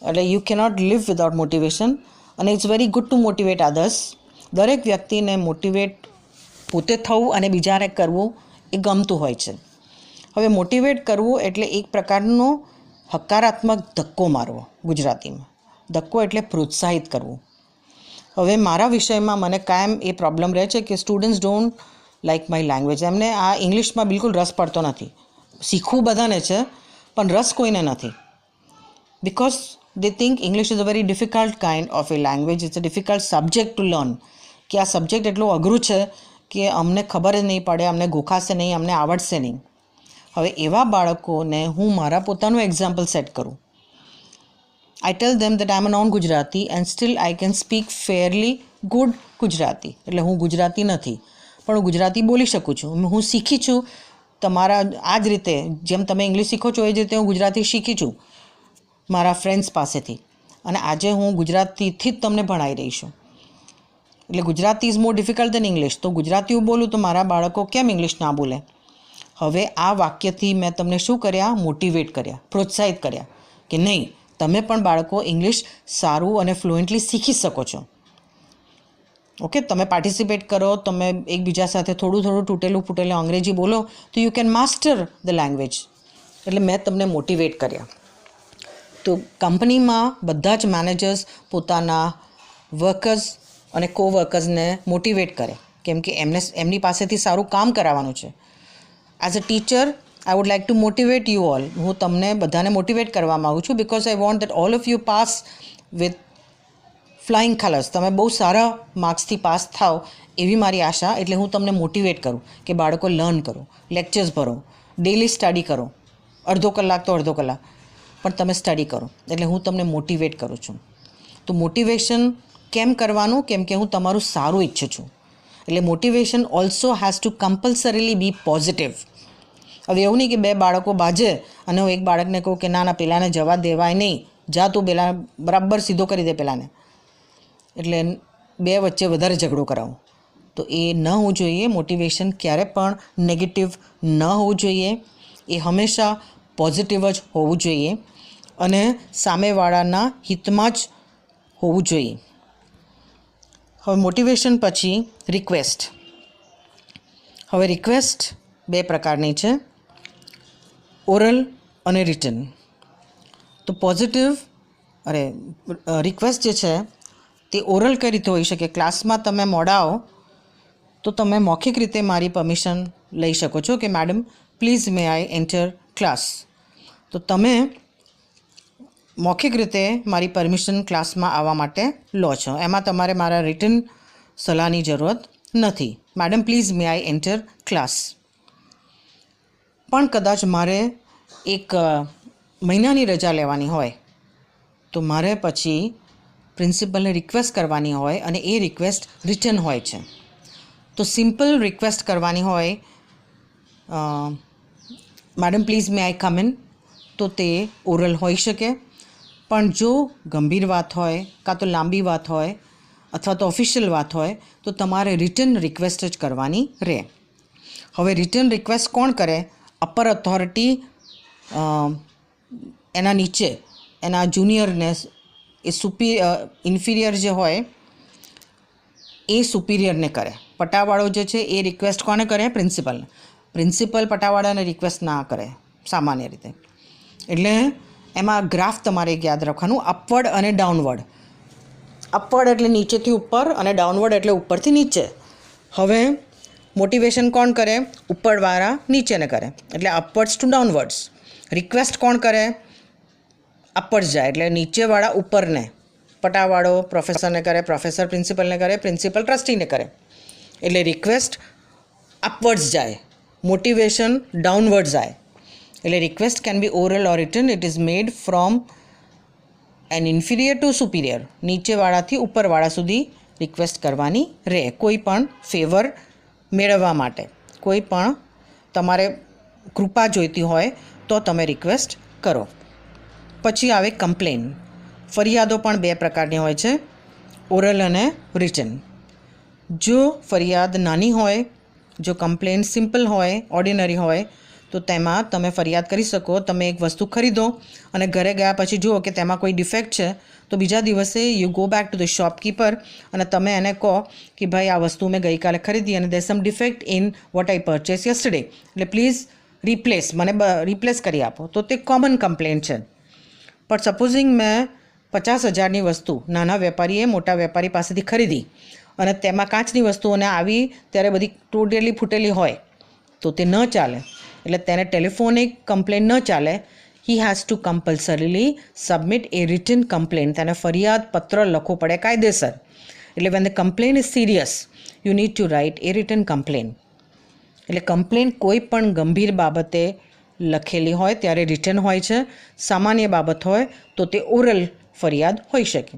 એટલે you cannot live without motivation, અને it's very good to motivate others. દરેક વ્યક્તિને મોટિવેટ પોતે થવું અને બીજાને કરવું એ ગમતું હોય છે. હવે મોટિવેટ કરવું એટલે એક પ્રકારનો હકારાત્મક ધક્કો મારવો. ગુજરાતીમાં ધક્કો એટલે પ્રોત્સાહિત કરવું. હવે મારા વિષયમાં મને કાયમ એ પ્રોબ્લેમ રહે છે કે students don't like my language. એમને આ ઇંગ્લિશમાં બિલકુલ રસ પડતો નથી. શીખવું બધાને છે પણ રસ કોઈને નથી. Because they think English is a very difficult kind of a language. It's a difficult subject to learn. કે આ સબ્જેક્ટ એટલું અઘરું છે કે અમને ખબર જ નહીં પડે, અમને ગોખાશે નહીં, અમને આવડશે નહીં. હવે એવા બાળકોને હું મારા પોતાનું એક્ઝામ્પલ સેટ કરું. I tell them that I am a non-Gujarati and still I can speak fairly good Gujarati. એટલે હું ગુજરાતી નથી પણ હું ગુજરાતી બોલી શકું છું. હું શીખી છું તમારા આ જ રીતે જેમ તમે ઇંગ્લિશ શીખો છો એ જ રીતે હું ગુજરાતી શીખી છું મારા ફ્રેન્ડ્સ પાસેથી, અને આજે હું ગુજરાતીથી જ તમને ભણાવી રહી છું. એટલે Gujarati is more difficult than English. તો ગુજરાતી હું બોલું તો મારા બાળકો કેમ ઇંગ્લિશ ના બોલે? હવે આ વાક્યથી મેં તમને શું કર્યા? મોટિવેટ કર્યા, પ્રોત્સાહિત કર્યા કે નહીં, તમે પણ બાળકો ઇંગ્લિશ સારું અને ફ્લુએન્ટલી શીખી શકો છો. ઓકે, તમે પાર્ટિસિપેટ કરો, તમે એકબીજા સાથે થોડું થોડું તૂટેલું ફૂટેલું અંગ્રેજી બોલો તો you can master the language. એટલે મેં તમને મોટિવેટ કર્યા. તો કંપનીમાં બધા જ મેનેજર્સ પોતાના વર્કર્સ અને કોવર્કર્સને મોટિવેટ કરે, કેમ કે એમની પાસેથી સારું કામ કરાવવાનું છે. As a teacher I would like to motivate you all. હું તમને બધાને મોટિવેટ કરવા માગું છું because I want that all of you pass with flying colours. તમે બહુ સારા માર્ક્સથી પાસ થાઓ એવી મારી આશા. એટલે હું તમને મોટિવેટ કરું કે બાળકો લર્ન કરો, લેક્ચર્સ ભરો, ડેલી સ્ટડી કરો, અડધો કલાક તો અડધો કલાક પણ તમે સ્ટડી કરો. એટલે હું તમને મોટિવેટ કરું છું. તો મોટિવેશન કેમ કરવાનું? કેમ કે હું તમારું સારું ઈચ્છું છું. એટલે motivation also has to compulsorily be positive. હવે એવું નહીં કે બે બાળકો બાજે અને હું એક બાળકને કહું કે ના ના પેલાને જવા દેવાય નહીં, જા તું પેલા બરાબર સીધો કરી દે પેલાને, એટલે બે વચ્ચે વધારે ઝઘડો કરાવું. તો એ ન હોવું જોઈએ. મોટિવેશન ક્યારે પણ નેગેટિવ ન હોવું જોઈએ. એ હંમેશા પોઝિટિવ જ હોવું જોઈએ અને સામેવાળાના હિતમાં જ હોવું જોઈએ. હવે મોટિવેશન પછી રિક્વેસ્ટ. હવે રિક્વેસ્ટ બે પ્રકારની છે, ઓરલ અને રિટન. તો રિક્વેસ્ટ જે છે તે ઓરલ કઈ રીતે હોઈ શકે? ક્લાસમાં તમે મોડા આવો તો તમે મૌખિક રીતે મારી પરમિશન લઈ શકો છો કે madam please may I enter class. તો તમે મૌખિક રીતે મારી પરમિશન ક્લાસમાં આવવા માટે લો છો. એમાં તમારે મારા રિટન સલાહની જરૂરત નથી. Madam please may I enter class. પણ કદાચ મારે એક મહિનાની રજા લેવાની હોય તો મારે પછી પ્રિન્સિપલને રિક્વેસ્ટ કરવાની હોય અને એ રિક્વેસ્ટ રિટન હોય છે. તો સિમ્પલ રિક્વેસ્ટ કરવાની હોય, madam please may I come in, તો તે ઓરલ હોઈ શકે. પણ જો ગંભીર વાત હોય, કાં તો લાંબી વાત હોય અથવા તો ઓફિશિયલ વાત હોય તો તમારે રિટન રિક્વેસ્ટ જ કરવાની રહે. હવે રિટન રિક્વેસ્ટ કોણ કરે? અપર ઓથોરિટી એના નીચે એના જુનિયરને, એ ઇન્ફિરિયર જે હોય એ સુપિરિયરને કરે. પટાવાળો જે છે એ રિક્વેસ્ટ કોને કરે? પ્રિન્સિપલને. પ્રિન્સિપલ પટાવાળાને રિક્વેસ્ટ ના કરે સામાન્ય રીતે. એટલે એમાં ગ્રાફ તમારે યાદ રાખવાનું, અપવર્ડ અને ડાઉનવર્ડ. અપવર્ડ એટલે નીચેથી ઉપર અને ડાઉનવર્ડ એટલે ઉપરથી નીચે. હવે મોટિવેશન કોણ કરે? ઉપરવાળા નીચેને કરે, એટલે અપવર્ડ્સ ટુ ડાઉનવર્ડ્સ. રિક્વેસ્ટ કોણ કરે? અપવર્ડ્સ જાય એટલે નીચેવાળા ઉપરને. પટાવાળો પ્રોફેસરને કરે, પ્રોફેસર પ્રિન્સિપલને કરે, પ્રિન્સિપલ ટ્રસ્ટીને કરે. એટલે રિક્વેસ્ટ અપવર્ડ્સ જાય, મોટિવેશન ડાઉનવર્ડ્સ જાય. એટલે request can be oral or written. It is made from an inferior to superior. નીચેવાળાથી ઉપરવાળા સુધી રિક્વેસ્ટ કરવાની રહે, કોઈ પણ ફેવર મેળવવા માટે. કોઈ પણ તમારે કૃપા જોઈતી હોય તો તમે રિક્વેસ્ટ કરો. પછી આવે કમ્પ્લેન. ફરિયાદો પણ બે પ્રકારની હોય છે, ઓરલ અને રિટન. જો ફરિયાદ નાની હોય, જો કમ્પ્લેન સિમ્પલ હોય, ઓર્ડિનરી હોય, તો તેમાં તમે ફરિયાદ કરી શકો. તમે એક વસ્તુ ખરીદો અને ઘરે ગયા પછી જુઓ કે તેમાં કોઈ ડિફેક્ટ છે તો બીજા દિવસે you go back to the shopkeeper અને તમે એને કહો કે ભાઈ આ વસ્તુ મેં ગઈકાલે ખરીદી અને there some defect in what I purchase yesterday, એટલે પ્લીઝ મને રિપ્લેસ કરી આપો. તો તે કોમન કમ્પ્લેન છે. પણ સપોઝિંગ મેં 50,000ની વસ્તુ નાના વેપારીએ મોટા વેપારી પાસેથી ખરીદી અને તેમાં કાચની વસ્તુઓને આવી ત્યારે બધી તૂટેલી ફૂટેલી હોય તો તે ન ચાલે. એટલે તેને ટેલિફોનિક કમ્પ્લેન ન ચાલે. He has to compulsorily submit a written complaint. તેને ફરિયાદ પત્ર લખવો પડે કાયદેસર. એટલે when the complaint is serious you need to write a written complaint. એટલે કમ્પ્લેન કોઈ પણ ગંભીર બાબતે લખેલી હોય ત્યારે રિટન હોય છે. સામાન્ય બાબત હોય તો તે ઓરલ ફરિયાદ હોઈ શકે.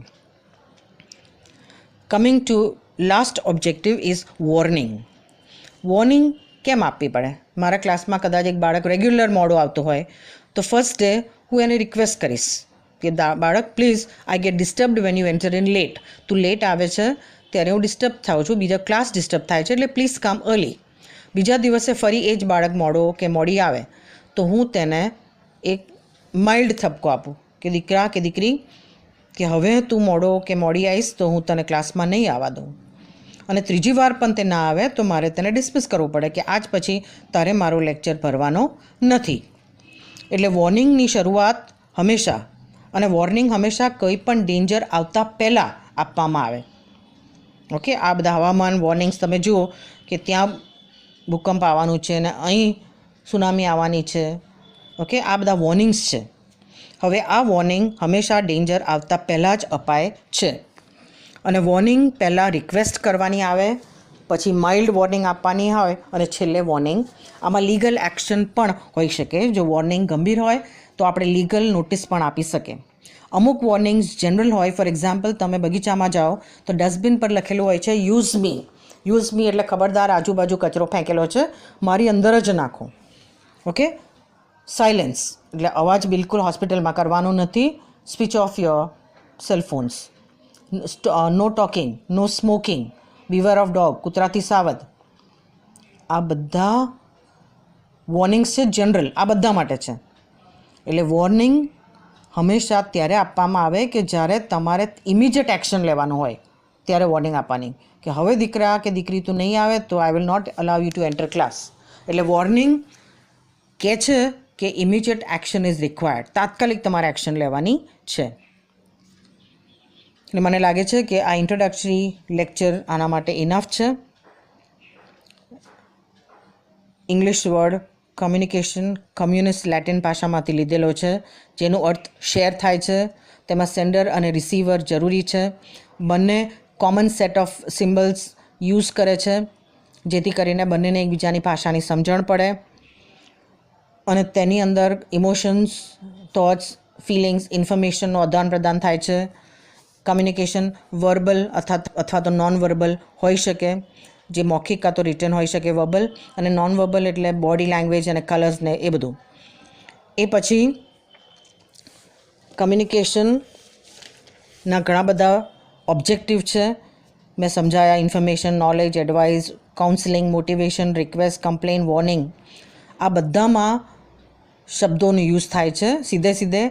Coming to last objective is warning. Warning કેમ આપવી પડે? મારા ક્લાસમાં કદાચ એક બાળક રેગ્યુલર મોડું આવતું હોય તો ફર્સ્ટ ડે હું એને રિક્વેસ્ટ કરીશ કે બાળક please I get disturbed when you enter in late. તું લેટ આવે છે ત્યારે હું ડિસ્ટર્બ થાઉં છું, બીજા ક્લાસ ડિસ્ટર્બ થાય છે, એટલે પ્લીઝ કમ અર્લી. બીજા દિવસે ફરી એ જ બાળક મોડો કે મોડી આવે તો હું તેને એક માઇલ્ડ ઠપકો આપું કે દીકરા કે દીકરી કે હવે તું મોડો કે મોડી આવીશ તો હું તને ક્લાસમાં નહીં આવવા દઉં. અને ત્રીજી વાર પણ તે ના આવે તો મારે તેને ડિસમિસ કરવું પડે કે આજ પછી તારે મારો લેક્ચર ભરવાનો નથી. એટલે વોર્નિંગની શરૂઆત હંમેશા અને વોર્નિંગ હંમેશા કોઈ પણ ડેન્જર આવતા પહેલાં આપવામાં આવે. ઓકે, આ બધા હવામાન વોર્નિંગ્સ તમે જુઓ કે ત્યાં ભૂકંપ આવવાનું છે અને અહીં સુનામી આવવાની છે. ઓકે, આ બધા વોર્નિંગ્સ છે. હવે આ વોર્નિંગ હંમેશા ડેન્જર આવતા પહેલાં જ અપાય છે. અને વોર્નિંગ પહેલાં રિક્વેસ્ટ કરવાની આવે, પછી માઇલ્ડ વોર્નિંગ આપવાની હોય અને છેલ્લે વોર્નિંગ. આમાં લીગલ એક્શન પણ હોઈ શકે. જો વોર્નિંગ ગંભીર હોય તો આપણે લીગલ નોટિસ પણ આપી શકીએ. અમુક વોર્નિંગ્સ જનરલ હોય. ફોર એક્ઝામ્પલ, તમે બગીચામાં જાઓ તો ડસ્ટબિન પર લખેલું હોય છે યુઝ મી. યુઝ મી એટલે ખબરદાર આજુબાજુ કચરો ફેંકેલો છે, મારી અંદર જ નાખો. ઓકે, સાયલેન્સ એટલે અવાજ બિલકુલ હોસ્પિટલમાં કરવાનો નથી. Switch off your cellphones. No talking, no smoking, beware of dog, કૂતરાથી સાવધ. આ બધા વોર્નિંગ્સ છે જનરલ, આ બધા માટે છે. એટલે વોર્નિંગ હંમેશા ત્યારે આપવામાં આવે કે જ્યારે તમારે ઇમિડિયેટ એક્શન લેવાનું હોય ત્યારે વોર્નિંગ આપવાની કે હવે દીકરા કે દીકરી તું નહીં આવે તો I will not allow you to enter class. એટલે વોર્નિંગ કહે છે કે ઇમિડિયેટ એક્શન ઇઝ રિક્વાયર્ડ. તાત્કાલિક તમારે એક્શન લેવાની છે. એટલે મને લાગે છે કે આ ઇન્ટ્રોડક્ટરી લેક્ચર આના માટે ઇનફ છે. English word communication communist Latin ભાષામાંથી લીધેલો છે, જેનો અર્થ શેર થાય છે. તેમાં સેન્ડર અને રિસીવર જરૂરી છે. બંને common set of symbols use કરે છે, જેથી કરીને બંનેને એકબીજાની ભાષાની સમજણ પડે. અને તેની અંદર ઇમોશન્સ, થોટ્સ, ફિલિંગ્સ, ઇન્ફોર્મેશનનું આદાન પ્રદાન થાય છે. કમ્યુનિકેશન વર્બલ અથવા તો નોન વર્બલ હોઈ શકે, જે મૌખિક કાં તો રિટર્ન હોઈ શકે. વર્બલ અને નોન વર્બલ એટલે બોડી લેંગ્વેજ અને કલર્સને એ બધું. એ પછી કમ્યુનિકેશનના ઘણા બધા ઓબ્જેક્ટિવ છે, મેં સમજાયા. Information, knowledge, advice, counselling, motivation, request, complaint, warning. આ બધામાં શબ્દોનો યુઝ થાય છે, સીધે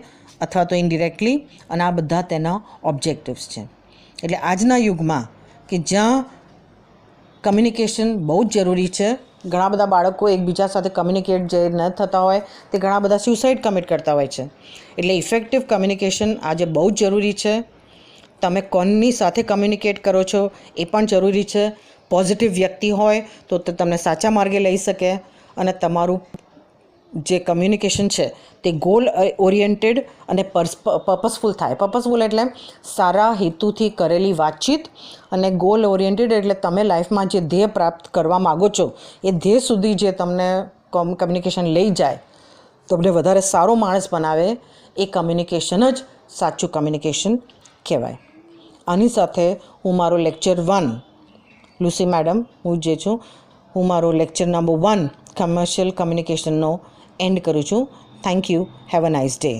અથવા તો ઇનડિરેક્ટલી. અને આ બધા તેના ઓબ્જેક્ટિવ્સ છે. એટલે આજના યુગમાં કે જ્યાં કમ્યુનિકેશન બહુ જ જરૂરી છે, ઘણા બધા બાળકો એકબીજા સાથે કમ્યુનિકેટ જે ન થતા હોય તે ઘણા બધા સ્યુસાઇડ કમિટ કરતા હોય છે. એટલે ઇફેક્ટિવ કમ્યુનિકેશન આજે બહુ જ જરૂરી છે. તમે કોની સાથે કમ્યુનિકેટ કરો છો એ પણ જરૂરી છે. પોઝિટિવ વ્યક્તિ હોય તો તે તમને સાચા માર્ગે લઈ શકે અને તમારું જે કમ્યુનિકેશન છે તે ગોલ ઓરિએન્ટેડ અને પર્પસફુલ થાય. પર્પસફુલ એટલે સારા હેતુથી કરેલી વાતચીત, અને ગોલ ઓરિએન્ટેડ એટલે તમે લાઈફમાં જે ધ્યેય પ્રાપ્ત કરવા માગો છો એ ધ્યેય સુધી જે તમને કમ્યુનિકેશન લઈ જાય, તમને વધારે સારો માણસ બનાવે, એ કમ્યુનિકેશન જ સાચું કમ્યુનિકેશન કહેવાય. આની સાથે હું મારો લેક્ચર 1 લુસી મેડમ હું જે છું, હું મારો લેક્ચર નંબર 1 કમર્શિયલ કમ્યુનિકેશનનો એન્ડ કરું છું. Thank you. Have a nice day.